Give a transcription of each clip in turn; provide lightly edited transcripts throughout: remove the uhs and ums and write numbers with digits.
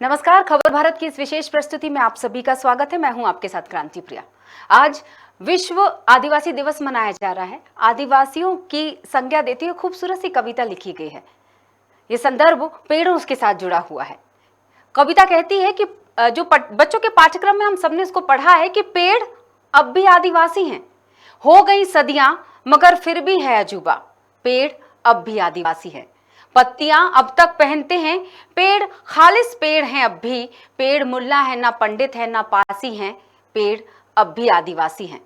नमस्कार, खबर भारत की इस विशेष प्रस्तुति में आप सभी का स्वागत है। मैं हूं आपके साथ क्रांति प्रिया। आज विश्व आदिवासी दिवस मनाया जा रहा है। आदिवासियों की संज्ञा देती हुए खूबसूरत सी कविता लिखी गई है। ये संदर्भ पेड़ों के साथ जुड़ा हुआ है। कविता कहती है कि जो बच्चों के पाठ्यक्रम में हम सबने इसको पढ़ा है कि पेड़ अब भी आदिवासी हैं। हो गई सदियां मगर फिर भी है अजूबा, पेड़ अब भी आदिवासी है। पत्तियां अब तक पहनते हैं पेड़, खालिस पेड़ हैं अब भी। पेड़ मुल्ला है ना पंडित है ना पासी हैं, पेड़ अब भी आदिवासी हैं।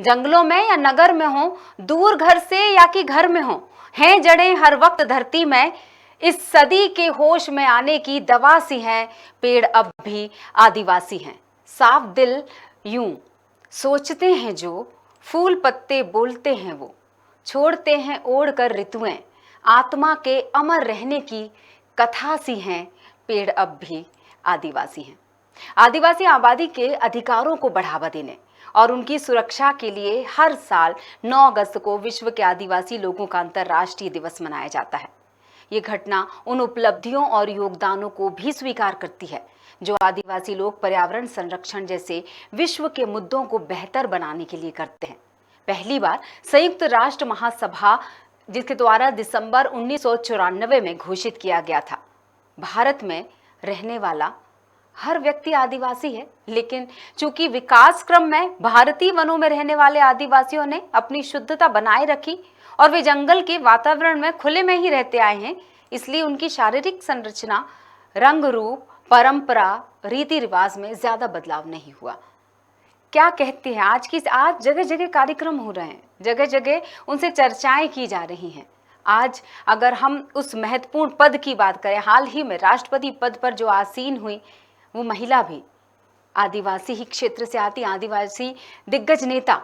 जंगलों में या नगर में हो, दूर घर से या कि घर में हो, हैं जड़ें हर वक्त धरती में। इस सदी के होश में आने की दवा सी हैं, पेड़ अब भी आदिवासी हैं। साफ दिल यूं सोचते हैं जो, फूल पत्ते बोलते हैं वो, छोड़ते हैं ओढ़ कर ऋतुएं। आत्मा के अमर रहने की कथा सी हैं, पेड़ अब भी आदिवासी हैं। आदिवासी आबादी के अधिकारों को बढ़ावा देने और उनकी सुरक्षा के लिए हर साल 9 अगस्त को विश्व के आदिवासी लोगों का अंतर्राष्ट्रीय दिवस मनाया जाता है। ये घटना उन उपलब्धियों और योगदानों को भी स्वीकार करती है जो आदिवासी लोग पर्यावरण संरक्षण जैसे विश्व के मुद्दों को बेहतर बनाने के लिए करते हैं। पहली बार संयुक्त राष्ट्र महासभा, जिसके द्वारा दिसंबर 1994 में घोषित किया गया था, भारत में रहने वाला हर व्यक्ति आदिवासी है। लेकिन चूंकि विकास क्रम में भारतीय वनों में रहने वाले आदिवासियों ने अपनी शुद्धता बनाए रखी और वे जंगल के वातावरण में खुले में ही रहते आए हैं, इसलिए उनकी शारीरिक संरचना, रंग रूप, परंपरा, रीति रिवाज में ज्यादा बदलाव नहीं हुआ। क्या कहते हैं आज जगह जगह कार्यक्रम हो रहे हैं, जगह जगह उनसे चर्चाएं की जा रही हैं। आज अगर हम उस महत्वपूर्ण पद की बात करें, हाल ही में राष्ट्रपति पद पर जो आसीन हुई वो महिला भी आदिवासी ही क्षेत्र से आती, आदिवासी दिग्गज नेता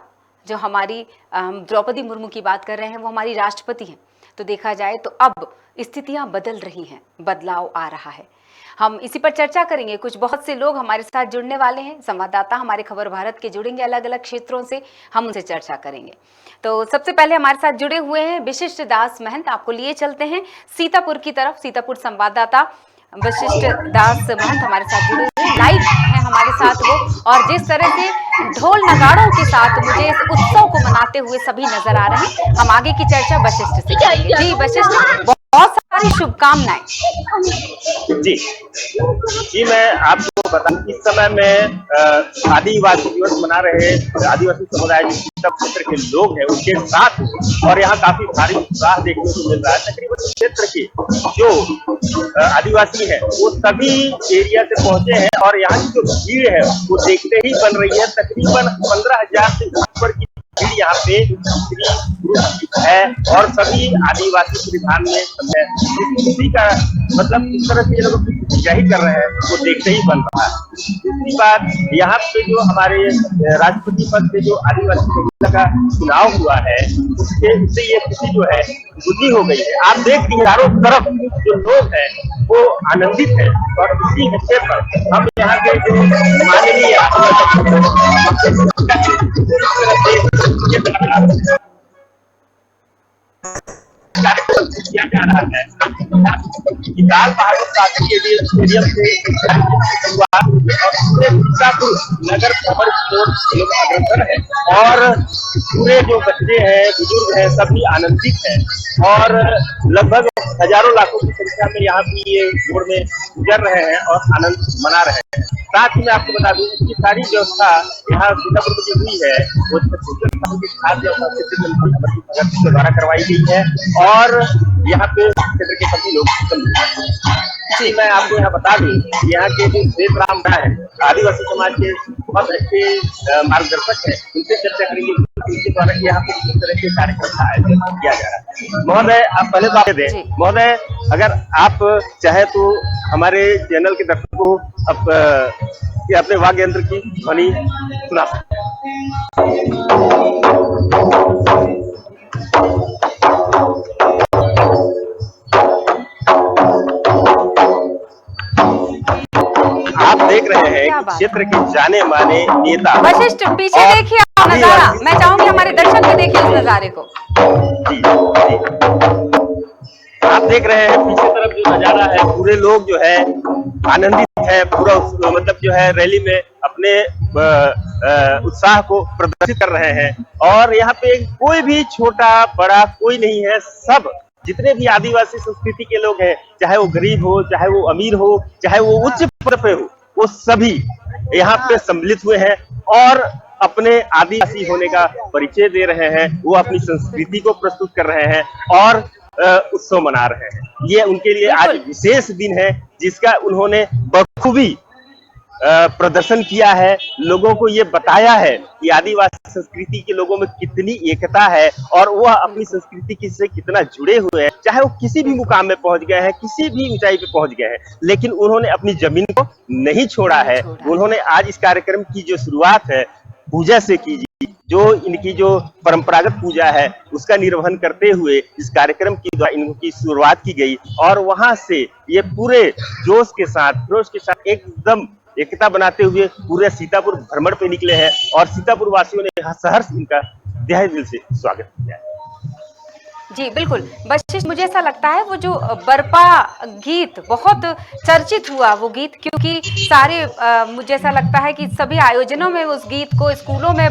जो हमारी द्रौपदी मुर्मू की बात कर रहे हैं, वो हमारी राष्ट्रपति हैं। तो देखा जाए तो अब स्थितियां बदल रही हैं, बदलाव आ रहा है। हम इसी पर चर्चा करेंगे। कुछ बहुत से लोग हमारे साथ जुड़ने वाले हैं, संवाददाता हमारे खबर भारत के जुड़ेंगे अलग अलग क्षेत्रों से, हम उनसे चर्चा करेंगे। तो सबसे पहले हमारे साथ जुड़े हुए हैं वशिष्ठ दास महंत। आपको लिए चलते हैं सीतापुर की तरफ। सीतापुर संवाददाता वशिष्ठ दास महंत हमारे साथ जुड़े हुए लाइव हैं हमारे साथ वो, और जिस तरह से ढोल नगाड़ों के साथ मुझे इस उत्सव को मनाते हुए सभी नजर आ रहे हैं। हम आगे की चर्चा वशिष्ठ से करेंगे। जी वशिष्ठ, बहुत सारी शुभकामनाएं। जी मैं आपको बताऊं, इस समय में आदिवासी दिवस मना रहे आदिवासी समुदाय जो सीता क्षेत्र के लोग हैं उनके साथ, और यहाँ काफी भारी उत्साह देखने को मिल रहा है। तकरीबन क्षेत्र के जो आदिवासी हैं वो सभी एरिया से पहुंचे हैं और यहाँ की जो भीड़ है वो देखते ही बन रही है। तकरीबन 15,000 से ऊपर की भीड़ यहाँ पे है और सभी आदिवासी परिधान में किसी का मतलब इस तरह से ये लोग जाहिर कर रहे हैं वो देखते ही बन रहा है। दूसरी बात, यहाँ पे जो हमारे राष्ट्रपति पद से जो आदिवासी महिला का चुनाव हुआ है उससे ये खुशी जो है बुद्धि हो गई है। आप देख रही चारों तरफ जो लोग हैं वो आनंदित है, और इसी विषय पर हम यहाँ के जो माननीय कार्यक्रम किया जा रहा है। दाल बहादुर शासकीय स्टेडियम से शुरुआत और सीतापुर नगर खबर अग्रसर है, और पूरे जो बच्चे हैं, बुजुर्ग हैं, सभी आनंदित हैं और लगभग हजारों लाखों की संख्या में यहाँ भी ये जोड़ में गुजर रहे हैं और आनंद मना रहे हैं। साथ ही मैं आपको बता दूं इसकी सारी व्यवस्था यहाँ सीतापुर में जो हुई है वो खास व्यवस्था के द्वारा करवाई गई है और यहाँ पे क्षेत्र के सभी लोग जी मैं आपको यहाँ बता दूं, यहाँ के जो देव राम है आदिवासी समाज के बहुत अच्छे मार्गदर्शक है, उनसे चर्चा करेंगे उनके द्वारा यहाँ पे किस तरह के कार्यक्रम का आयोजन किया जा रहा है। महोदय आप पहले तो दें, महोदय अगर आप चाहे तो हमारे चैनल के दर्शकों को अपने वाद्य यंत्र की ध्वनि सुना। आप देख रहे हैं क्षेत्र के जाने माने नेता वशिष्ठ, पीछे देखिए नजारा, मैं चाहूंगी हमारे दर्शक भी देखिए इस नजारे को। आप देख रहे हैं पीछे तरफ जो नजारा है, पूरे लोग जो है आनंदित है, पूरा मतलब जो है रैली में अपने उत्साह को प्रदर्शित कर रहे हैं। और यहाँ पे कोई भी छोटा बड़ा कोई नहीं है, सब जितने भी आदिवासी संस्कृति के लोग हैं, चाहे वो गरीब हो, चाहे वो अमीर हो, चाहे वो उच्च पद पे हो, वो सभी यहाँ पे सम्मिलित हुए हैं और अपने आदिवासी होने का परिचय दे रहे हैं। वो अपनी संस्कृति को प्रस्तुत कर रहे हैं और उत्सव मना रहे हैं। ये उनके लिए आज विशेष दिन है, जिसका उन्होंने बखूबी प्रदर्शन किया है, लोगों को ये बताया है कि आदिवासी संस्कृति के लोगों में कितनी एकता है और वह अपनी संस्कृति से कितना जुड़े हुए हैं। चाहे वो किसी भी मुकाम में पहुंच गए हैं, किसी भी ऊंचाई पे पहुंच गए हैं, लेकिन उन्होंने अपनी जमीन को नहीं छोड़ा है। उन्होंने आज इस कार्यक्रम की जो शुरुआत है पूजा से की, जो इनकी जो परंपरागत पूजा है उसका निर्वहन करते हुए इस कार्यक्रम की द्वारा इनकी शुरुआत की गई और वहां से ये पूरे जोश के साथ एकदम एकता बनाते हुए पूरे सीतापुर भ्रमण पे निकले हैं और सीतापुर वासियों ने सहर्ष इनका तहे दिल से स्वागत किया है। जी बिल्कुल वशिष्ठ, मुझे ऐसा लगता है वो जो बरपा गीत बहुत चर्चित हुआ वो गीत, क्योंकि सारे मुझे ऐसा लगता है कि सभी आयोजनों में उस गीत को स्कूलों में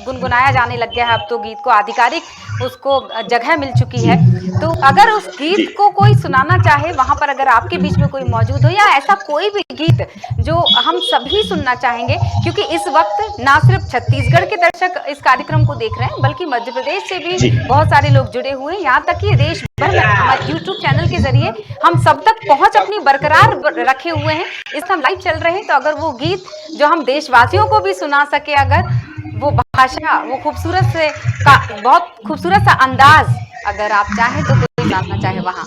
गुनगुनाया जाने लग गया है। अब तो गीत को आधिकारिक उसको जगह मिल चुकी है। तो अगर उस गीत को कोई सुनाना चाहे, वहां पर अगर आपके बीच में कोई मौजूद हो या ऐसा कोई भी गीत जो हम सभी सुनना चाहेंगे, क्योंकि इस वक्त ना सिर्फ छत्तीसगढ़ के दर्शक इस कार्यक्रम को देख रहे हैं बल्कि मध्य प्रदेश से भी बहुत सारे लोग जुड़े हुए हैं, यहाँ तक कि देश भर में हमारे YouTube चैनल के जरिए हम सब तक पहुंच अपनी बरकरार रखे हुए हैं। इस हम लाइव चल रहे हैं, तो अगर वो गीत जो हम देशवासियों को भी सुना सके, अगर वो भाषा, वो खूबसूरत से बहुत खूबसूरत सा अंदाज अगर आप चाहें तो कोई जानना चाहे वहाँ।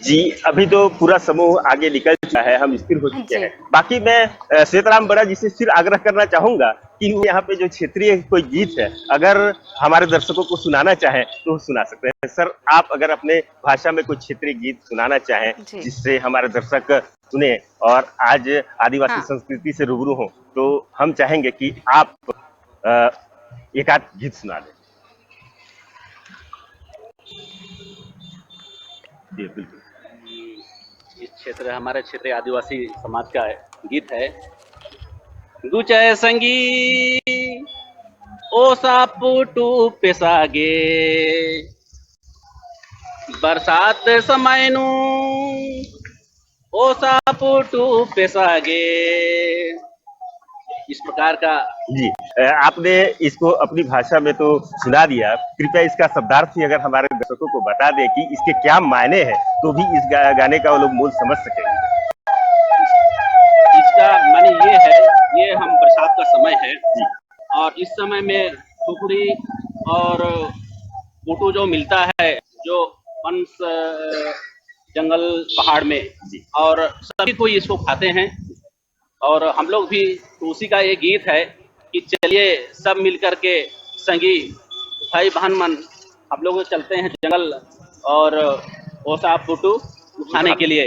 जी अभी तो पूरा समूह आगे निकल चुका है, हम स्थिर हो चुके हैं। बाकी मैं श्वेतराम बड़ा जी से फिर आग्रह करना चाहूंगा कि यहाँ पे जो क्षेत्रीय कोई गीत है अगर हमारे दर्शकों को सुनाना चाहे तो सुना सकते हैं। सर आप अगर अपने भाषा में कोई क्षेत्रीय गीत सुनाना चाहें जिससे हमारे दर्शक सुने और आज आदिवासी संस्कृति से रूबरू हो, तो हम चाहेंगे कि आप एक आध गीत सुना दें। जी बिल्कुल। इस क्षेत्र हमारे क्षेत्रीय आदिवासी समाज का गीत है। गुचय संगी ओसा पुटू पेसागे बरसात समय नु ओसा पुटू पेसागे, इस प्रकार का। जी आपने इसको अपनी भाषा में तो सुना दिया, कृपया इसका शब्दार्थ ही अगर हमारे दर्शकों को बता दें कि इसके क्या मायने हैं, तो भी इस गाने का वो लोग मूल समझ सकेंगे। इसका माने ये है, ये हम बरसात का समय है और इस समय में खुखड़ी और बूटू जो मिलता है, जो पंस जंगल पहाड़ में, और सभी कोई इसको खाते हैं और हम लोग भी, तो उसी का ये गीत है कि चलिए सब मिलकर के संगी भाई बहन मन हम लोग चलते हैं जंगल और ओसा पुटू उठाने के लिए,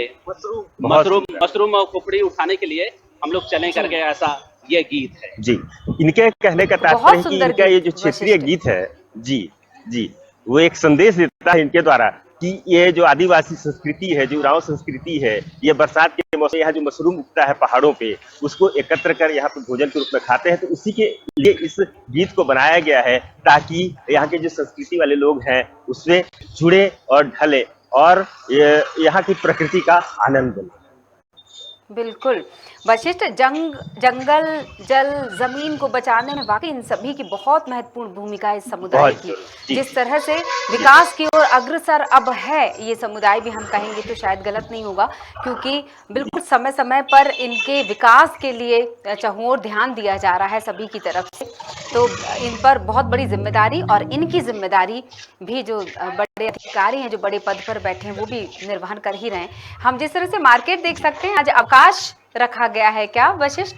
मशरूम और कुकड़ी उठाने के लिए हम लोग चलें करके, ऐसा ये गीत है। जी इनके कहने का तात्पर्य कि इनका ये जो क्षेत्रीय गीत है जी वो एक संदेश देता है इनके द्वारा कि ये जो आदिवासी संस्कृति है, जो उरांव संस्कृति है, ये बरसात के मौसम यहाँ जो मशरूम उगता है पहाड़ों पे, उसको एकत्र कर यहाँ पे भोजन के रूप में खाते हैं। तो उसी के लिए इस गीत को बनाया गया है ताकि यहाँ के जो संस्कृति वाले लोग हैं उससे जुड़े और ढले और यहाँ की प्रकृति का आनंद लें। बिल्कुल वशिष्ठ, जंगल, जल, जमीन को बचाने में वाकई इन सभी की बहुत महत्वपूर्ण भूमिका है इस समुदाय की। जिस तरह से विकास की ओर अग्रसर अब है ये समुदाय भी, हम कहेंगे तो शायद गलत नहीं होगा, क्योंकि बिल्कुल समय समय पर इनके विकास के लिए चहुओर ध्यान दिया जा रहा है सभी की तरफ से। तो इन पर बहुत बड़ी जिम्मेदारी, और इनकी जिम्मेदारी भी जो बड़े अधिकारी हैं, जो बड़े पद पर बैठे हैं, वो भी निर्वहन कर ही रहे हैं। हम जिस तरह से मार्केट देख सकते हैं, आज अवकाश रखा गया है क्या वशिष्ठ?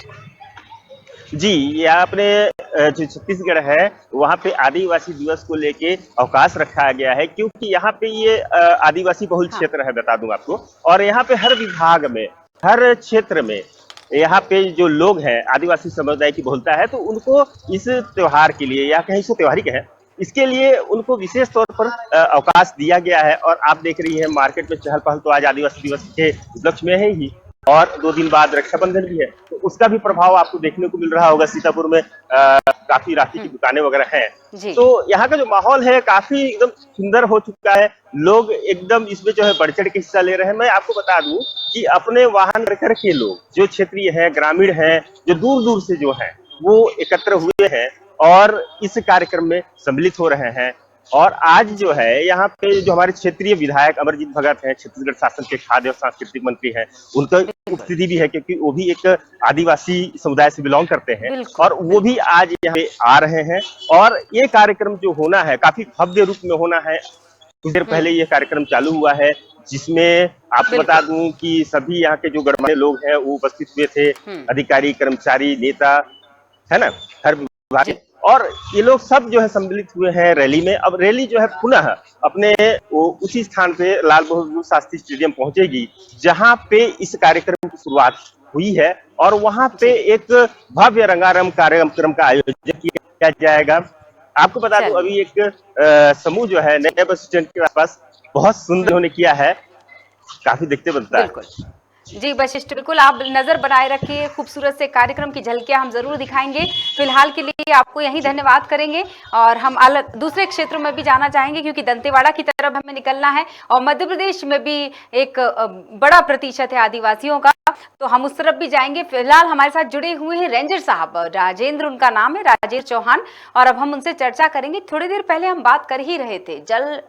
जी यहाँ अपने जो छत्तीसगढ़ है वहाँ पे आदिवासी दिवस को लेके अवकाश रखा गया है, क्योंकि यहाँ पे ये आदिवासी बहुल क्षेत्र है, बता दूं आपको। और यहाँ पे हर विभाग में, हर क्षेत्र में यहाँ पे जो लोग हैं, आदिवासी समुदाय की बहुलता है, तो उनको इस त्योहार के लिए, या कहीं से त्योहारी है, इसके लिए उनको विशेष तौर पर अवकाश दिया गया है। और आप देख रही हैं मार्केट में चहल पहल तो आज आदिवासी दिवस के उपलक्ष्य में है ही, और 2 दिन बाद रक्षाबंधन भी है, तो उसका भी प्रभाव आपको देखने को मिल रहा होगा। सीतापुर में काफी राखी की दुकानें वगैरह हैं, तो यहाँ का जो माहौल है काफी एकदम सुंदर हो चुका है। लोग एकदम इसमें जो है बढ़ चढ़ के हिस्सा ले रहे हैं। मैं आपको बता दूं कि अपने वाहन करके लोग जो क्षेत्रीय है, ग्रामीण है, जो दूर दूर से जो है वो एकत्र हुए हैं और इस कार्यक्रम में सम्मिलित हो रहे हैं। और आज जो है यहाँ पे जो हमारे क्षेत्रीय विधायक अमरजीत भगत हैं, छत्तीसगढ़ शासन के खाद्य और सांस्कृतिक मंत्री हैं, उनका उपस्थिति भी है, क्योंकि वो भी एक आदिवासी समुदाय से बिलोंग करते हैं और वो भी आज यहाँ पे आ रहे हैं। और ये कार्यक्रम जो होना है काफी भव्य रूप में होना है। कुछ देर पहले ये कार्यक्रम चालू हुआ है, जिसमें आपको बता दूं कि सभी यहाँ के जो गणमान्य लोग हैं वो उपस्थित हुए थे, अधिकारी, कर्मचारी, नेता, है ना, हर विभाग, और ये लोग सब जो है सम्मिलित हुए हैं रैली में। अब रैली जो है पुनः अपने उसी स्थान पे लाल बहादुर शास्त्री स्टेडियम पहुंचेगी जहां पे इस कार्यक्रम की शुरुआत हुई है, और वहां पे एक भव्य रंगारंग कार्यक्रम का आयोजन किया जाएगा। आपको बता दूं अभी एक समूह जो है नए बस स्टैंड के आसपास बहुत सुंदर उन्होंने किया है, काफी देखते बनता है। जी वशिष्ठ, बिल्कुल आप नजर बनाए रखिए, खूबसूरत से कार्यक्रम की झलकियां हम जरूर दिखाएंगे। फिलहाल के लिए आपको यही धन्यवाद करेंगे और हम अलग दूसरे क्षेत्रों में भी जाना चाहेंगे, क्योंकि दंतेवाड़ा की तरफ हमें निकलना है और मध्य प्रदेश में भी एक बड़ा प्रतिशत है आदिवासियों का, तो हम उस तरफ भी जाएंगे। फिलहाल हमारे साथ जुड़े हुए हैं रेंजर साहब, राजेंद्र उनका नाम है, राजेंद्र चौहान, और अब हम उनसे चर्चा करेंगे। थोड़ी देर पहले हम बात कर ही रहे थे जल,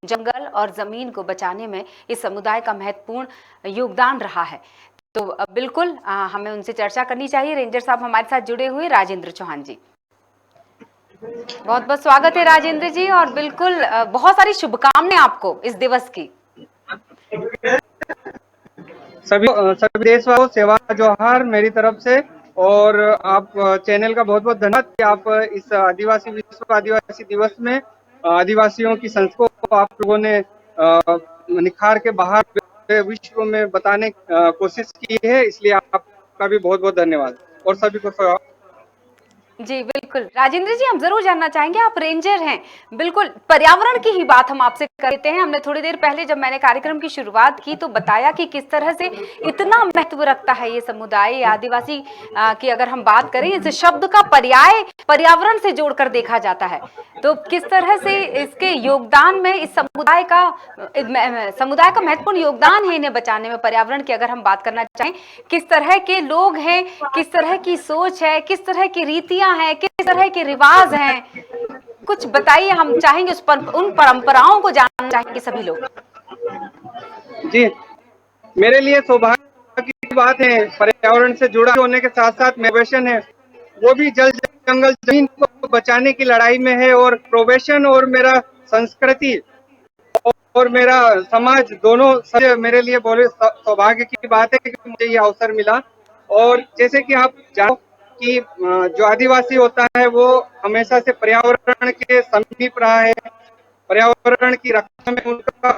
जंगल और जमीन को बचाने में इस समुदाय का महत्वपूर्ण योगदान रहा है, तो बिल्कुल हमें उनसे चर्चा करनी चाहिए। रेंजर साहब हमारे साथ जुड़े हुए राजेंद्र चौहान जी, बहुत बहुत स्वागत है राजेंद्र जी, और बिल्कुल बहुत सारी शुभकामनाएं आपको इस दिवस की। सभी देशवासियों सेवा जोहार मेरी तरफ से, और आप चैनल का बहुत बहुत धन्यवाद कि आप इस आदिवासी विश्व आदिवासी दिवस में आदिवासियों की संस्कृति को आप लोगों ने निखार के बाहर विश्व में बताने की कोशिश की है, इसलिए आपका भी बहुत बहुत धन्यवाद और सभी को। जी बिल्कुल राजेंद्र जी, हम जरूर जानना चाहेंगे, आप रेंजर हैं, बिल्कुल पर्यावरण की ही बात हम आपसे करते हैं। हमने थोड़ी देर पहले जब मैंने कार्यक्रम की शुरुआत की तो बताया कि किस तरह से इतना महत्व रखता है ये समुदाय आदिवासी की। अगर हम बात करें इस शब्द का पर्याय पर्यावरण से जोड़कर देखा जाता है, तो किस तरह से इसके योगदान में इस समुदाय का महत्वपूर्ण योगदान है इन्हें बचाने में। पर्यावरण की अगर हम बात करना चाहें, किस तरह के लोग हैं, किस तरह की सोच है, किस तरह की रीतियां हैं, किस तरह के रिवाज हैं, कुछ बताइए। हम चाहेंगे उन परंपराओं को जानना चाहेंगे सभी लोग। जी, मेरे लिए सौभाग्य की बात है, पर्यावरण से जुड़ा होने के साथ साथ प्रोबेशन है, वो भी जल जंगल जमीन को बचाने की लड़ाई में है। और प्रोबेशन और मेरा संस्कृति और मेरा समाज दोनों मेरे लिए बोले सौभाग्य की बात है कि मुझे ये अवसर मिला। और जैसे कि आप जानो कि जो आदिवासी होता है वो हमेशा से पर्यावरण के समीप रहा है, पर्यावरण की रक्षा में उनका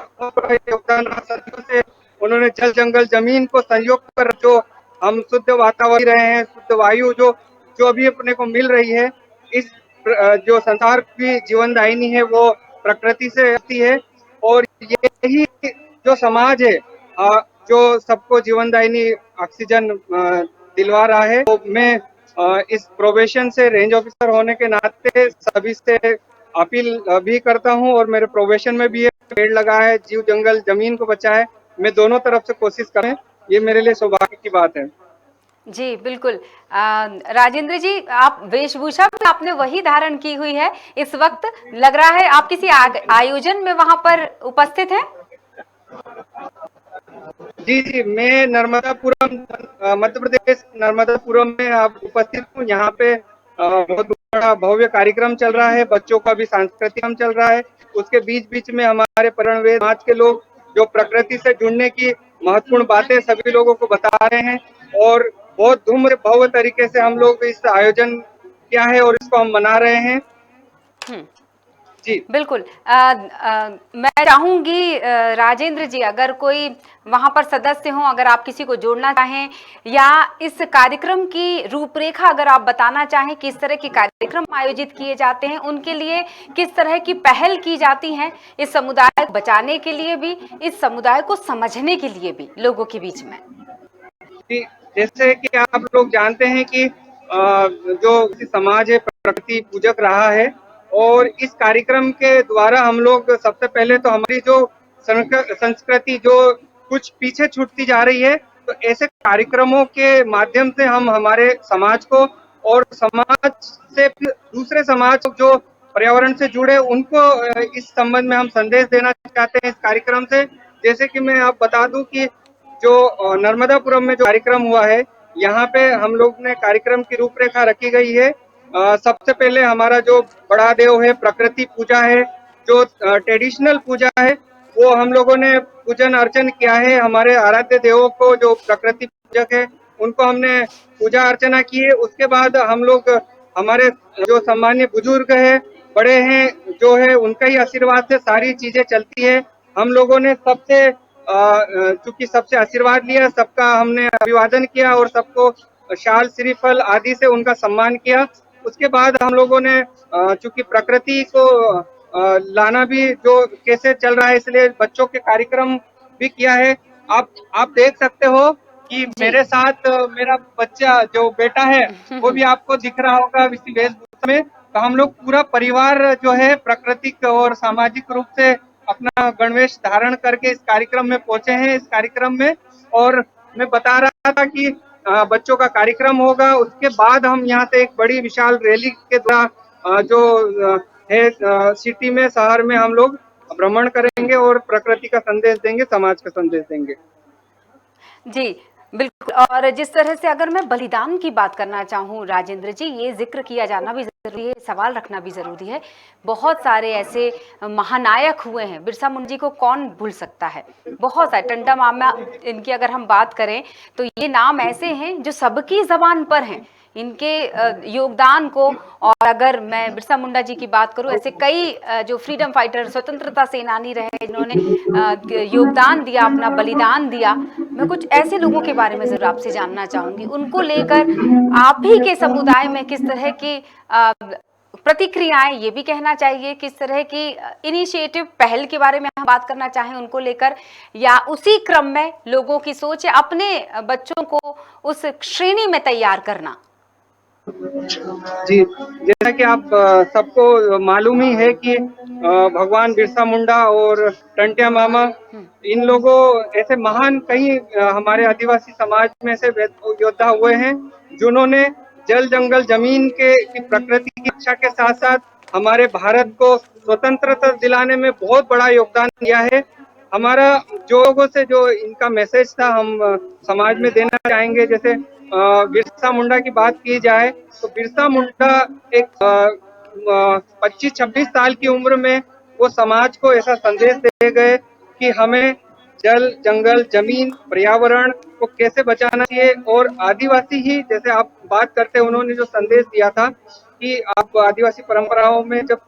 योगदान रहा। सदियों से उन्होंने जल जंगल जमीन को संयोग कर जो हम शुद्ध वातावरण रहे हैं, शुद्ध वायु जो अभी अपने को मिल रही है, इस जो संसार की जीवनदायिनी है वो प्रकृति से आती है। और यही जो समाज है जो सबको जीवनदायिनी ऑक्सीजन दिलवा रहा है, तो मैं इस प्रोबेशन से रेंज ऑफिसर होने के नाते सभी से अपील भी करता हूं, और मेरे प्रोबेशन में भी पेड़ लगा है, जीव जंगल जमीन को बचाए, मैं दोनों तरफ से कोशिश करें, ये मेरे लिए सौभाग्य की बात है। जी बिल्कुल राजेंद्र जी, आप वेशभूषा भी आपने वही धारण की हुई है इस वक्त, लग रहा है आप किसी आयोजन में वहां पर उपस्थित हैं। जी, मैं नर्मदापुरम मध्य प्रदेश नर्मदापुरम में आप उपस्थित हूँ। यहाँ पे बहुत बड़ा भव्य कार्यक्रम चल रहा है, बच्चों का भी सांस्कृतिक कार्यक्रम चल रहा है। उसके बीच बीच में हमारे पर्यावरण समाज के लोग जो प्रकृति से जुड़ने की महत्वपूर्ण बातें सभी लोगों को बता रहे हैं, और बहुत धूम भव्य तरीके से हम लोग इस आयोजन किया है और इसको हम मना रहे हैं। जी बिल्कुल। मैं चाहूंगी राजेंद्र जी, अगर कोई वहां पर सदस्य हो, अगर आप किसी को जोड़ना चाहें या इस कार्यक्रम की रूपरेखा अगर आप बताना चाहें, किस तरह के कार्यक्रम आयोजित किए जाते हैं, उनके लिए किस तरह की पहल की जाती है, इस समुदाय को बचाने के लिए भी, इस समुदाय को समझने के लिए भी लोगों के बीच में। जी, जैसे कि आप लोग जानते हैं कि जो समाज है प्रकृति पूजक रहा है, और इस कार्यक्रम के द्वारा हम लोग सबसे पहले तो हमारी जो संस्कृति जो कुछ पीछे छूटती जा रही है, तो ऐसे कार्यक्रमों के माध्यम से हम हमारे समाज को और समाज से फिर दूसरे समाज जो पर्यावरण से जुड़े उनको इस संबंध में हम संदेश देना चाहते हैं इस कार्यक्रम से। जैसे कि मैं आप बता दूं कि जो नर्मदापुरम में जो कार्यक्रम हुआ है, यहाँ पे हम लोग ने कार्यक्रम की रूपरेखा रखी गई है। सबसे पहले हमारा जो बड़ा देव है प्रकृति पूजा है, जो ट्रेडिशनल पूजा है वो हम लोगों ने पूजन अर्चन किया है। हमारे आराध्य देवों को जो प्रकृति पूजक है उनको हमने पूजा अर्चना की है। उसके बाद हम लोग हमारे जो सम्मान्य बुजुर्ग है बड़े हैं जो है उनका ही आशीर्वाद से सारी चीजें चलती है। हम लोगों ने सबसे चूंकि सबसे आशीर्वाद लिया, सबका हमने अभिवादन किया और सबको शाल श्रीफल आदि से उनका सम्मान किया। उसके बाद हम लोगों ने चूंकि प्रकृति को लाना भी जो कैसे चल रहा है, इसलिए बच्चों के कार्यक्रम भी किया है। आप देख सकते हो कि मेरे साथ मेरा बच्चा जो बेटा है वो भी आपको दिख रहा होगा इसी वेशभूषा में। तो हम लोग पूरा परिवार जो है प्राकृतिक और सामाजिक रूप से अपना गणवेश धारण करके इस कार्यक्रम में पहुंचे हैं इस कार्यक्रम में। और मैं बता रहा था कि बच्चों का कार्यक्रम होगा, उसके बाद हम यहाँ से एक बड़ी विशाल रैली के द्वारा जो है सिटी में शहर में हम लोग भ्रमण करेंगे और प्रकृति का संदेश देंगे, समाज का संदेश देंगे। जी बिल्कुल। और जिस तरह से अगर मैं बलिदान की बात करना चाहूँ राजेंद्र जी, ये जिक्र किया जाना भी जरूरी है, सवाल रखना भी जरूरी है। बहुत सारे ऐसे महानायक हुए हैं, बिरसा मुंडा जी को कौन भूल सकता है। बहुत सारे टंडा मामा, इनकी अगर हम बात करें तो ये नाम ऐसे हैं जो सबकी जबान पर हैं, इनके योगदान को। और अगर मैं बिरसा मुंडा जी की बात करूं, ऐसे कई जो फ्रीडम फाइटर, स्वतंत्रता सेनानी रहे, जिन्होंने योगदान दिया, अपना बलिदान दिया, मैं कुछ ऐसे लोगों के बारे में जरूर आपसे जानना चाहूंगी। उनको लेकर आप ही के समुदाय में किस तरह की प्रतिक्रियाएं, ये भी कहना चाहिए, किस तरह की इनिशिएटिव, पहल के बारे में हम बात करना चाहें उनको लेकर, या उसी क्रम में लोगों की सोच है अपने बच्चों को उस श्रेणी में तैयार करना। जी, जैसा कि आप सबको मालूम ही है कि भगवान बिरसा मुंडा और टंटिया मामा, इन लोगों ऐसे महान कई हमारे आदिवासी समाज में से योद्धा हुए हैं जिन्होंने जल जंगल जमीन की प्रकृति की रक्षा के साथ साथ हमारे भारत को स्वतंत्रता दिलाने में बहुत बड़ा योगदान दिया है। हमारा जो लोगों से जो इनका मैसेज था हम समाज में देना चाहेंगे। जैसे बिरसा मुंडा की बात की जाए तो बिरसा मुंडा एक 25-26 साल की उम्र में वो समाज को ऐसा संदेश दे गए कि हमें जल जंगल जमीन पर्यावरण को कैसे बचाना चाहिए। और आदिवासी ही, जैसे आप बात करते हैं, उन्होंने जो संदेश दिया था कि आप आदिवासी परंपराओं में जब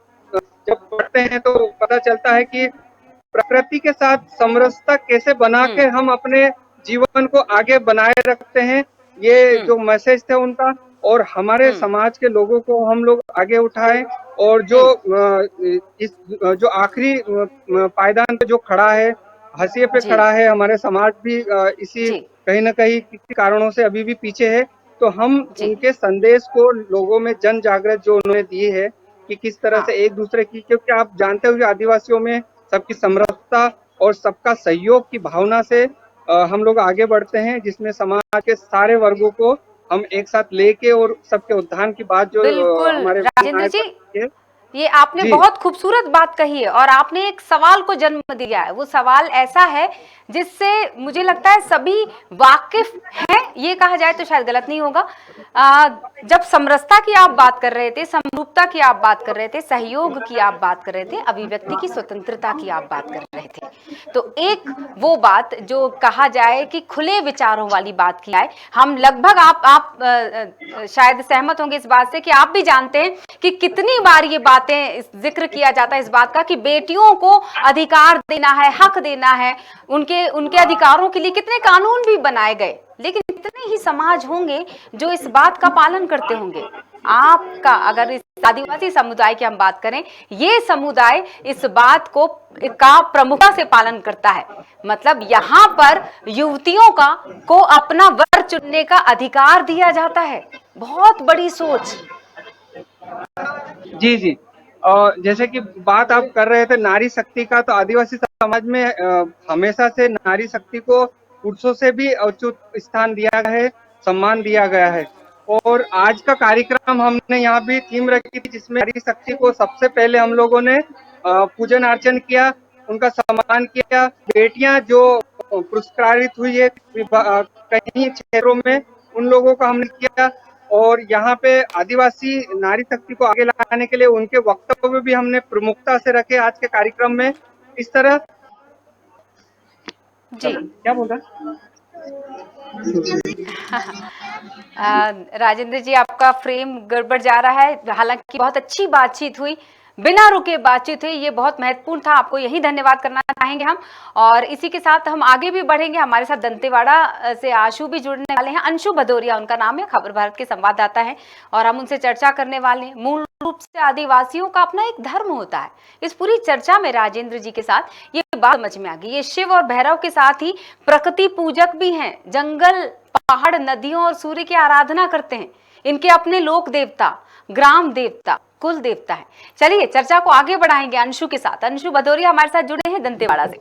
पढ़ते हैं तो पता चलता है कि प्रकृति के साथ समरसता कैसे बना के हम अपने जीवन को आगे बनाए रखते हैं, ये जो मैसेज थे उनका। और हमारे समाज के लोगों को हम लोग आगे उठाएं, और जो इस जो आखिरी पायदान पे जो खड़ा है, हाशिए पे खड़ा है, हमारे समाज भी इसी कहीं ना कहीं किसी कारणों से अभी भी पीछे है। तो हम उनके संदेश को लोगों में जन जागृत जो उन्होंने दी है कि किस तरह से एक दूसरे की, क्योंकि आप जानते हो कि आदिवासियों में सबकी समरसता और सबका सहयोग की भावना से हम लोग आगे बढ़ते हैं, जिसमें समाज के सारे वर्गों को हम एक साथ लेके और सबके उत्थान की बात जो हमारे राजेंद्र जी, ये आपने बहुत खूबसूरत बात कही है और आपने एक सवाल को जन्म दिया है। वो सवाल ऐसा है जिससे मुझे लगता है सभी वाकिफ हैं, ये कहा जाए तो शायद गलत नहीं होगा। जब समरसता की आप बात कर रहे थे, समरूपता की आप बात कर रहे थे, सहयोग की आप बात कर रहे थे, अभिव्यक्ति की स्वतंत्रता की आप बात कर रहे थे, तो एक वो बात जो कहा जाए कि खुले विचारों वाली बात की जाए, हम लगभग आप शायद सहमत होंगे इस बात से कि आप भी जानते हैं कि कितनी बार ये बात जिक्र किया जाता है इस बात का कि बेटियों को अधिकार देना है, हक देना है, उनके उनके अधिकारों के लिए कितने कानून भी बनाए गए, लेकिन कितने ही समाज होंगे जो इस बात का पालन करते होंगे। आपका अगर इस आदिवासी समुदाय की हम बात करें, ये समुदाय इस बात का प्रमुखता से पालन करता है। मतलब यहाँ पर युवतियों को अपना वर चुनने का अधिकार दिया जाता है। बहुत बड़ी सोच। जी जी। और जैसे कि बात आप कर रहे थे नारी शक्ति का, तो आदिवासी समाज में हमेशा से नारी शक्ति को पुरुषों से भी उच्च स्थान दिया गया है, सम्मान दिया गया है। और आज का कार्यक्रम हमने यहाँ भी थीम रखी थी जिसमें नारी शक्ति को सबसे पहले हम लोगों ने पूजन अर्चन किया, उनका सम्मान किया। बेटियां जो पुरस्कारित हुई है कई क्षेत्रों में, उन लोगों का हमने किया। और यहाँ पे आदिवासी नारी शक्ति को आगे लाने के लिए उनके वक्तव्य भी हमने प्रमुखता से रखे आज के कार्यक्रम में। इस तरह जी क्या बोल रहा राजेंद्र जी, आपका फ्रेम गड़बड़ जा रहा है। हालांकि बहुत अच्छी बातचीत हुई, बिना रुके बातचीत हुई, ये बहुत महत्वपूर्ण था। आपको यही धन्यवाद करना चाहेंगे हम। और इसी के साथ हम आगे भी बढ़ेंगे। हमारे साथ दंतेवाड़ा से आशु भी जुड़ने वाले हैं। अंशु भदौरिया उनका नाम है, खबर भारत के संवाददाता हैं, और हम उनसे चर्चा करने वाले हैं। मूल रूप से आदिवासियों का अपना एक धर्म होता है। इस पूरी चर्चा में राजेंद्र जी के साथ ये बात समझ में आ गई। ये शिव और भैरव के साथ ही प्रकृति पूजक भी हैं। जंगल, पहाड़, नदियों और सूर्य की आराधना करते हैं। इनके अपने लोक देवता, ग्राम देवता, कुल देवता है। चलिए चर्चा को आगे बढ़ाएंगे अंशु के साथ। अंशु भदौरिया हमारे साथ जुड़े हैं दंतेवाड़ा से।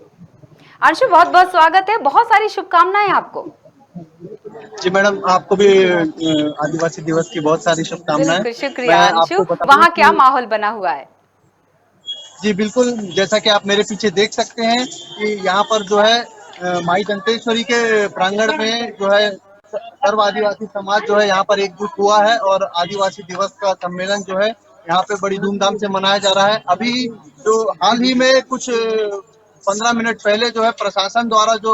अंशु, बहुत बहुत स्वागत है, बहुत सारी शुभकामनाएं आपको। जी मैडम, आपको भी आदिवासी दिवस की बहुत सारी शुभकामनाएं। बिल्कुल, शुक्रिया अंशु। वहाँ क्या माहौल बना हुआ है? जी बिल्कुल, जैसा कि आप मेरे पीछे देख सकते हैं कि यहाँ पर जो है माई दंतेश्वरी के प्रांगण में जो है सर्व आदिवासी समाज जो है यहाँ पर एकजुट हुआ है और आदिवासी दिवस का सम्मेलन जो है यहाँ पे बड़ी धूमधाम से मनाया जा रहा है। अभी जो हाल ही में कुछ 15 मिनट पहले जो है प्रशासन द्वारा जो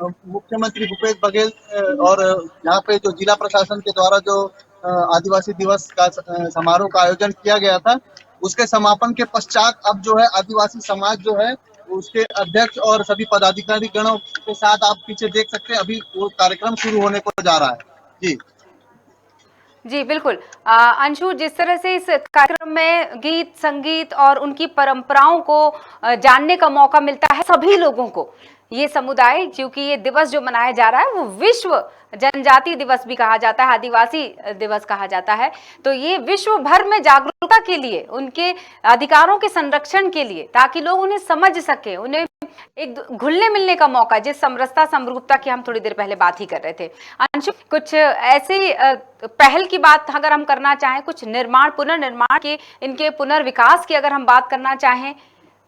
मुख्यमंत्री भूपेश बघेल और यहाँ पे जो जिला प्रशासन के द्वारा जो आदिवासी दिवस का समारोह का आयोजन किया गया था, उसके समापन के पश्चात अब जो है आदिवासी समाज जो है उसके अध्यक्ष और सभी पदाधिकारी गणों के साथ आप पीछे देख सकते हैं, अभी वो कार्यक्रम शुरू होने को जा रहा है। जी जी बिल्कुल। अंशु, जिस तरह से इस कार्यक्रम में गीत, संगीत और उनकी परंपराओं को जानने का मौका मिलता है सभी लोगों को, ये समुदाय, क्योंकि ये दिवस जो मनाया जा रहा है वो विश्व जनजाति दिवस भी कहा जाता है, आदिवासी दिवस कहा जाता है, तो ये विश्व भर में जागरूकता के लिए, उनके अधिकारों के संरक्षण के लिए, ताकि लोग उन्हें समझ सके, उन्हें एक घुलने मिलने का मौका, जिस समरसता समरूपता की हम थोड़ी देर पहले बात ही कर रहे थे। अंशु, कुछ ऐसी पहल की बात अगर हम करना चाहें, कुछ निर्माण, पुनर्निर्माण के, इनके पुनर्विकास की अगर हम बात करना चाहें,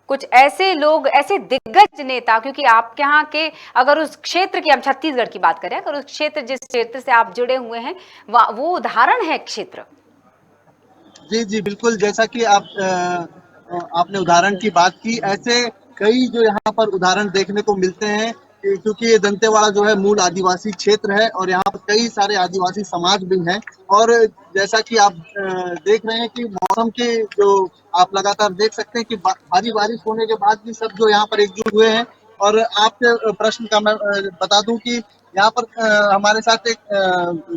कुछ ऐसे लोग, ऐसे दिग्गज नेता, क्योंकि आपके यहाँ के अगर उस क्षेत्र की, हम छत्तीसगढ़ की बात करें, अगर उस क्षेत्र, जिस क्षेत्र से आप जुड़े हुए हैं, वो उदाहरण है क्षेत्र। जी जी बिल्कुल, जैसा कि आपने उदाहरण की बात की, ऐसे कई जो यहाँ पर उदाहरण देखने को मिलते हैं, क्योंकि ये दंतेवाड़ा जो है मूल आदिवासी क्षेत्र है और यहाँ पर कई सारे आदिवासी समाज भी हैं। और जैसा कि आप देख रहे हैं कि मौसम के जो आप लगातार देख सकते हैं कि भारी बारिश होने के बाद भी सब जो यहाँ पर एकजुट हुए हैं। और आपके प्रश्न का मैं बता दूं कि यहाँ पर हमारे साथ एक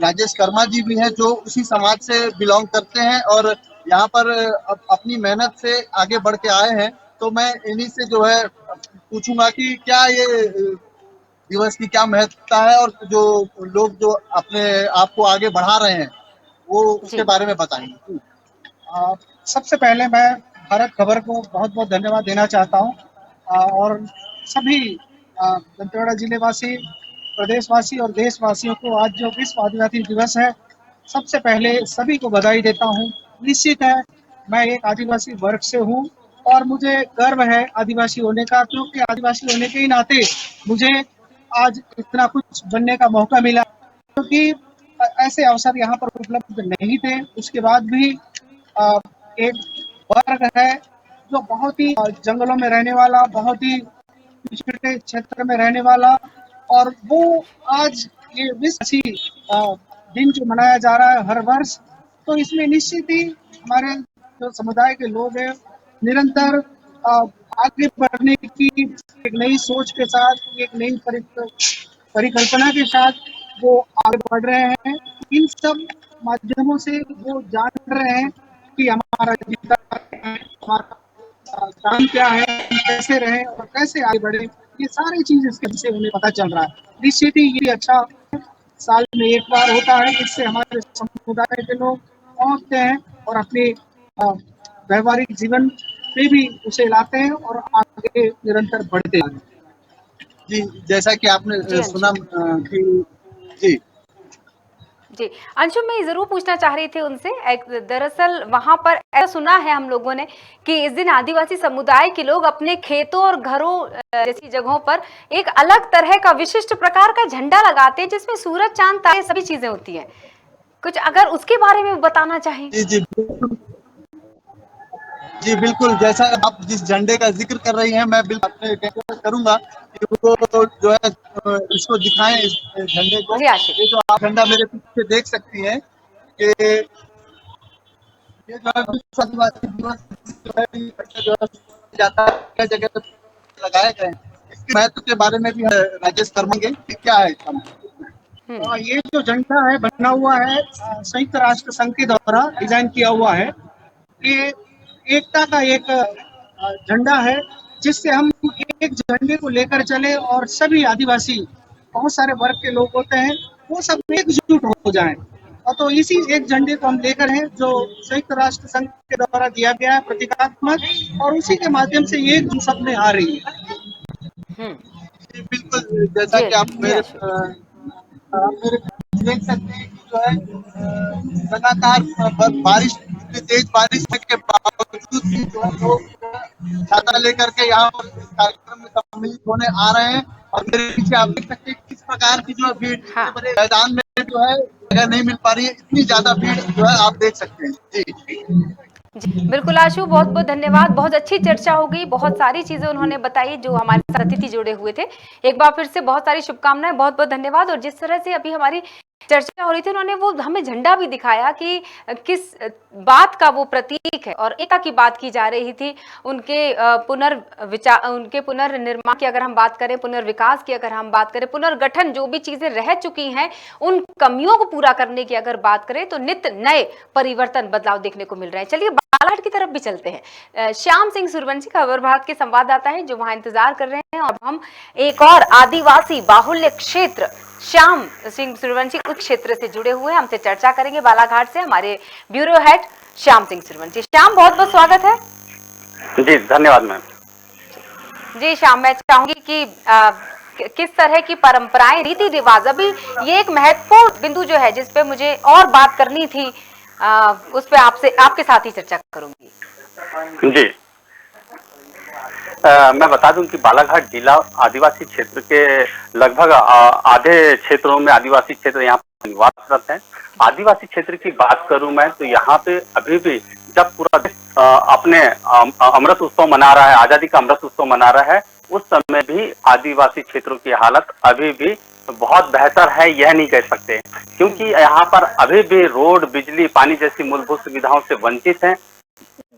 राजेश कर्मा जी भी हैं जो उसी समाज से बिलोंग करते हैं और यहाँ पर अपनी मेहनत से आगे बढ़ के आए हैं। तो मैं इन्हीं से जो है पूछूंगा कि क्या ये दिवस की क्या महत्वता है और जो लोग जो अपने आप को आगे बढ़ा रहे हैं वो उसके बारे में बताएंगे। सबसे पहले मैं भारत खबर को बहुत बहुत धन्यवाद देना चाहता हूँ और सभी दंतेवाड़ा जिलेवासी, प्रदेशवासी और देशवासियों को आज जो विश्व आदिवासी दिवस है, सबसे पहले सभी को बधाई देता हूँ। निश्चित है, मैं एक आदिवासी वर्ग से हूँ और मुझे गर्व है आदिवासी होने का, क्योंकि आदिवासी होने के ही नाते मुझे आज इतना कुछ बनने का मौका मिला, क्योंकि ऐसे अवसर यहाँ पर उपलब्ध नहीं थे। उसके बाद भी एक वर्ग है जो बहुत ही जंगलों में रहने वाला, बहुत ही पिछड़े क्षेत्र में रहने वाला, और वो आज ये विश्व दिन जो मनाया जा रहा है हर वर्ष, तो इसमें निश्चित ही हमारे जो समुदाय के लोग हैं निरंतर आगे बढ़ने की एक नई सोच के साथ, एक नई परिकल्पना के साथ वो आगे बढ़ रहे हैं। इन सब माध्यमों से वो जान रहे हैं कि हमारा जीवन क्या है, हमारा काम क्या है, हम कैसे रहें और कैसे आगे बढ़े। ये सारी चीज इसके से उन्हें पता चल रहा है। निश्चित ही ये अच्छा साल में एक बार होता है, जिससे हमारे समुदाय के लोग पहुंचते हैं और अपने व्यवहारिक जीवन पे भी उसे लाते हैं और आगे निरंतर बढ़ते हैं। जी, जैसा कि आपने जी, सुना कि जी जी अंशुम, मैं जरूर पूछना चाह रही थी उनसे। दरअसल वहां पर ऐसा सुना है हम लोगों ने कि इस दिन आदिवासी समुदाय के लोग अपने खेतों और घरों जैसी जगहों पर एक अलग तरह का विशिष्ट प्रकार का झंडा लगाते हैं, जिसमें सूरज चांद तारे सभी चीजें होती हैं। कुछ अगर उसके बारे में बताना चाहें। जी जी जी बिल्कुल, जैसा आप जिस झंडे का जिक्र कर रही हैं, मैं बिल्कुल आपसे करूंगा कि वो जो है इसको दिखाएं, इस झंडे को। जी आशिक। ये जो आप झंडा मेरे पीछे देख सकती हैं कि ये जो है विश्व आदिवासी दिवस जो है जाता है, कई जगह पे लगाए गए हैं। इसके महत्व के बारे में भी राजेश कर्मेंगे कि क्या है इसका। ये जो झंडा है बना हुआ है संयुक्त राष्ट्र संघ के द्वारा डिजाइन किया हुआ है। ये एकता का एक झंडा है, जिससे हम एक झंडे को लेकर चले और सभी आदिवासी बहुत सारे वर्ग के लोग होते हैं, वो सब एकजुट हो जाएं। और तो इसी एक झंडे को हम लेकर हैं जो संयुक्त राष्ट्र संघ के द्वारा दिया गया है प्रतीकात्मक, और उसी के माध्यम से ये हम सब में आ रही है। जी, बिल्कुल, जैसा कि आप मेरे देख सकते हैं कि जो है लगातार बारिश, इतनी तेज बारिश के बावजूद भी जो है लोग छाता लेकर के यहाँ पर इस कार्यक्रम में सम्मिलित होने आ रहे हैं। और मेरे पीछे आप देख सकते हैं किस प्रकार की जो है भीड़, हाँ। बड़े मैदान में जो है जगह नहीं मिल पा रही है, इतनी ज्यादा भीड़ जो है आप देख सकते हैं। जी जी बिल्कुल आशु, बहुत बहुत धन्यवाद। बहुत अच्छी चर्चा हो गई, बहुत सारी चीजें उन्होंने बताई जो हमारे साथ अतिथि जुड़े हुए थे। एक बार फिर से बहुत सारी शुभकामनाएं, बहुत बहुत धन्यवाद। और जिस तरह से अभी हमारी चर्चा हो रही थी, उन्होंने वो हमें झंडा भी दिखाया कि किस बात का वो प्रतीक है, और एकता की बात की जा रही थी। उनके पुनर्निर्माण की अगर हम बात करें, पुनर्विकास की अगर हम बात करें, पुनर्गठन, जो भी चीजें रह चुकी हैं उन कमियों को पूरा करने की अगर बात करें, तो नित्य नए परिवर्तन, बदलाव देखने को मिल रहे हैं। चलिए बालाघाट की तरफ भी चलते हैं। श्याम सिंह सूर्यवंशी खबर भारत के संवाददाता हैं जो वहां इंतजार कर रहे हैं, और हम एक और आदिवासी बाहुल्य क्षेत्र श्याम सिंह सूर्यवंशी उस क्षेत्र से जुड़े हुए हैं। हमसे चर्चा करेंगे बालाघाट से हमारे ब्यूरो हेड श्याम सिंह सूर्यवंशी। श्याम, बहुत बहुत स्वागत है। जी धन्यवाद मैम। जी श्याम, मैं चाहूंगी कि किस तरह की परंपराएं, रीति रिवाज, अभी ये एक महत्वपूर्ण बिंदु जो है जिस पे मुझे और बात करनी थी, उस पे आपके साथ ही चर्चा करूंगी। जी मैं बता दूं कि बालाघाट जिला आदिवासी क्षेत्र के लगभग आधे क्षेत्रों में आदिवासी क्षेत्र यहाँ पर निवासरत है। आदिवासी क्षेत्र की बात करूं मैं तो यहाँ पे अभी भी जब पूरा देश अपने अमृत उत्सव मना रहा है, आजादी का अमृत उत्सव मना रहा है, उस समय भी आदिवासी क्षेत्रों की हालत अभी भी बहुत बेहतर है यह नहीं कह सकते, क्योंकि यहाँ पर अभी भी रोड, बिजली, पानी जैसी मूलभूत सुविधाओं से वंचित हैं।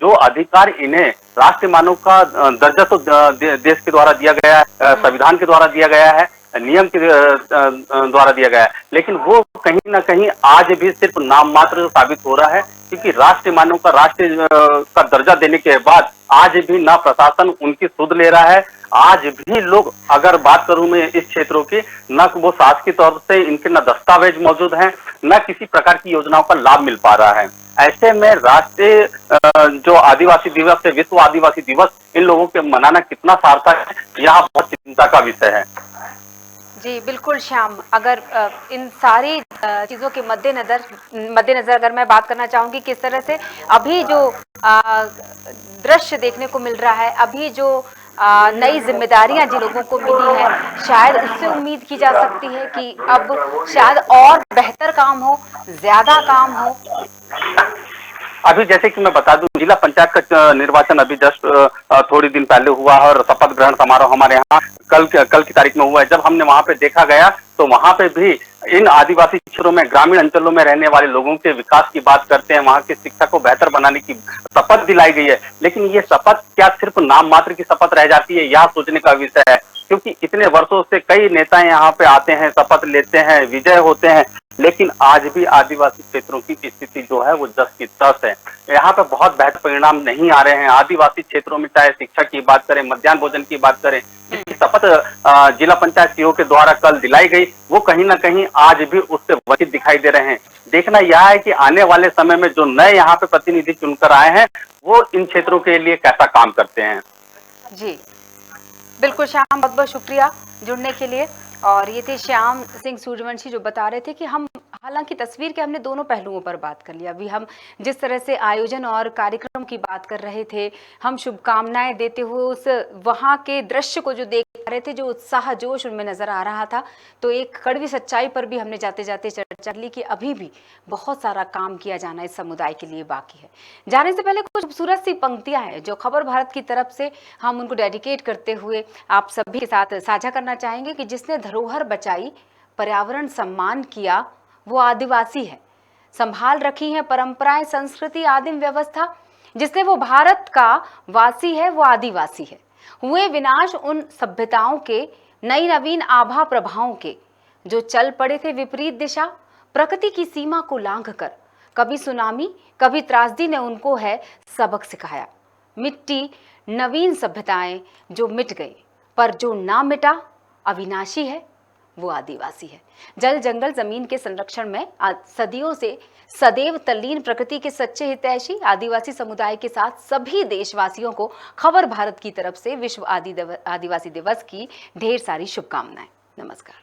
जो अधिकार इन्हें राष्ट्रीय मानव का दर्जा तो देश के द्वारा दिया गया है, संविधान के द्वारा दिया गया है, नियम के द्वारा दिया गया है, लेकिन वो कहीं ना कहीं आज भी सिर्फ नाम मात्र साबित हो रहा है, क्योंकि राष्ट्रीय मानव का राष्ट्रीय का दर्जा देने के बाद आज भी ना प्रशासन उनकी सुध ले रहा है। आज भी लोग, अगर बात करूं मैं इस क्षेत्रों की, न वो शासकीय तौर से इनके न दस्तावेज मौजूद हैं, न किसी प्रकार की योजनाओं का लाभ मिल पा रहा है। ऐसे में राष्ट्रीय जो आदिवासी दिवस है, विश्व आदिवासी दिवस, इन लोगों के मनाना कितना सार्थक है, यह बहुत चिंता का विषय है। जी बिल्कुल श्याम, अगर इन सारी चीजों के मद्देनजर अगर मैं बात करना चाहूंगी, किस तरह से अभी जो दृश्य देखने को मिल रहा है, अभी जो नई जिम्मेदारियां जिन लोगों को मिली है, शायद उससे उम्मीद की जा सकती है कि अब शायद और बेहतर काम हो, ज्यादा काम हो। अभी जैसे कि मैं बता दूं, जिला पंचायत का निर्वाचन अभी जस्ट थोड़ी दिन पहले हुआ है, और शपथ ग्रहण समारोह हमारे यहाँ कल की तारीख में हुआ है। जब हमने वहां पे देखा गया तो वहां पे भी इन आदिवासी क्षेत्रों में, ग्रामीण अंचलों में रहने वाले लोगों के विकास की बात करते हैं, वहां की शिक्षा को बेहतर बनाने की शपथ दिलाई गई है। लेकिन ये शपथ क्या सिर्फ नाम मात्र की शपथ रह जाती है, यह सोचने का विषय है। क्योंकि इतने वर्षों से कई नेता यहाँ पे आते हैं, शपथ लेते हैं, विजय होते हैं, लेकिन आज भी आदिवासी क्षेत्रों की स्थिति जो है वो जस की तस है। यहाँ पे बहुत बेहतर परिणाम नहीं आ रहे हैं। आदिवासी क्षेत्रों में चाहे शिक्षा की बात करें, मध्याह्न भोजन की बात करें, शपथ जिला पंचायत सीईओ के द्वारा कल दिलाई गई, वो कहीं ना कहीं आज भी उससे वंचित दिखाई दे रहे हैं। देखना यह है कि आने वाले समय में जो नए यहाँ पे प्रतिनिधि चुनकर आए हैं, वो इन क्षेत्रों के लिए कैसा काम करते हैं। जी बिल्कुल श्याम, बहुत बहुत शुक्रिया जुड़ने के लिए। और ये थे श्याम सिंह सूर्यवंशी जो बता रहे थे कि हम, हालांकि तस्वीर के हमने दोनों पहलुओं पर बात कर लिया। अभी हम जिस तरह से आयोजन और कार्यक्रम की बात कर रहे थे, हम शुभकामनाएं देते हुए उस वहाँ के दृश्य को जो देख रहे थे, जो उत्साह जोश उनमें नजर आ रहा था, तो एक कड़वी सच्चाई पर भी हमने जाते जाते चर्चा ली कि अभी भी बहुत सारा काम किया जाना इस समुदाय के लिए बाकी है। जाने से पहले कुछ खूबसूरत सी पंक्तियां हैं जो खबर भारत की तरफ से हम उनको डेडिकेट करते हुए आप सभी के साथ साझा करना चाहेंगे कि जिसने धरोहर बचाई, पर्यावरण सम्मान किया, वो आदिवासी है। संभाल रखी है परंपराएं, संस्कृति, आदिम व्यवस्था, जिसने वो भारत का वासी है, वो आदिवासी है। हुए विनाश उन सभ्यताओं के, नई नवीन आभा प्रभावों के, जो चल पड़े थे विपरीत दिशा, प्रकृति की सीमा को लांघकर। कभी सुनामी, कभी त्रासदी ने उनको है सबक सिखाया। मिट्टी, नवीन सभ्यताएं जो मिट गई, पर जो ना मिटा अविनाशी है, वो आदिवासी है। जल, जंगल, जमीन के संरक्षण में सदियों से सदैव तल्लीन प्रकृति के सच्चे हितैषी आदिवासी समुदाय के साथ सभी देशवासियों को खबर भारत की तरफ से विश्व आदिवासी दिवस की ढेर सारी शुभकामनाएं। नमस्कार।